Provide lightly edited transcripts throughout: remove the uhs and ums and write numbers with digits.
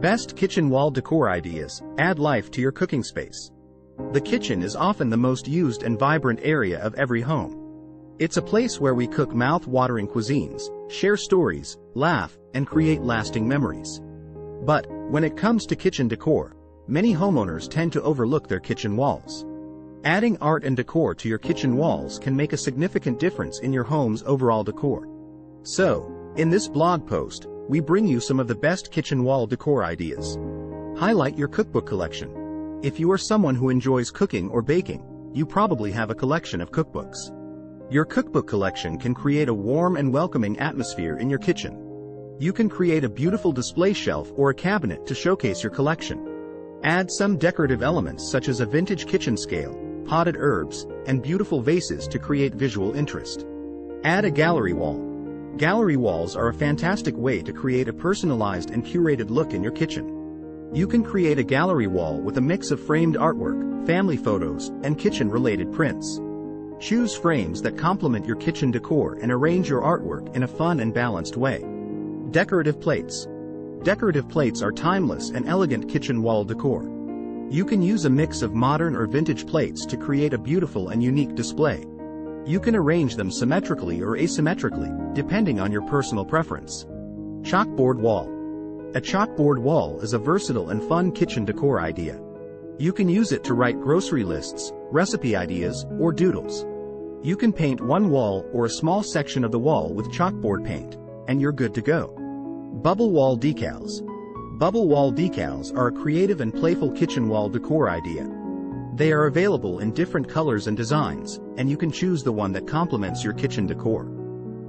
best kitchen wall decor ideas add life to your cooking space. The kitchen is often the most used and vibrant area of every home. It's a place where we cook mouth-watering cuisines, share stories, laugh, and create lasting memories. But when it comes to kitchen decor, many homeowners tend to overlook their kitchen walls. Adding art and decor to your kitchen walls can make a significant difference in your home's overall decor. So, in this blog post, we bring you some of the best kitchen wall decor ideas. Highlight your cookbook collection. If you are someone who enjoys cooking or baking, you probably have a collection of cookbooks. Your cookbook collection can create a warm and welcoming atmosphere in your kitchen. You can create a beautiful display shelf or a cabinet to showcase your collection. Add some decorative elements such as a vintage kitchen scale, potted herbs, and beautiful vases to create visual interest. Add a gallery wall. Gallery walls are a fantastic way to create a personalized and curated look in your kitchen. You can create a gallery wall with a mix of framed artwork, family photos, and kitchen-related prints. Choose frames that complement your kitchen decor and arrange your artwork in a fun and balanced way. Decorative plates. Decorative plates are timeless and elegant kitchen wall decor. You can use a mix of modern or vintage plates to create a beautiful and unique display. You can arrange them symmetrically or asymmetrically, depending on your personal preference. Chalkboard wall. A chalkboard wall is a versatile and fun kitchen decor idea. You can use it to write grocery lists, recipe ideas, or doodles. You can paint one wall or a small section of the wall with chalkboard paint, and you're good to go. Bubble wall decals. Bubble wall decals are a creative and playful kitchen wall decor idea. They are available in different colors and designs, and you can choose the one that complements your kitchen decor.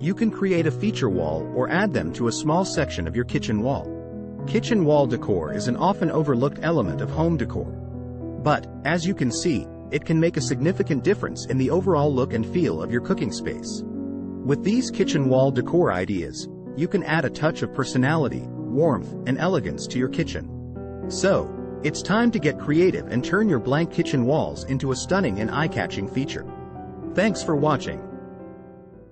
You can create a feature wall or add them to a small section of your kitchen wall. Kitchen wall decor is an often overlooked element of home decor. But, as you can see, it can make a significant difference in the overall look and feel of your cooking space. With these kitchen wall decor ideas, you can add a touch of personality, warmth, and elegance to your kitchen. So, it's time to get creative and turn your blank kitchen walls into a stunning and eye-catching feature. Thanks for watching.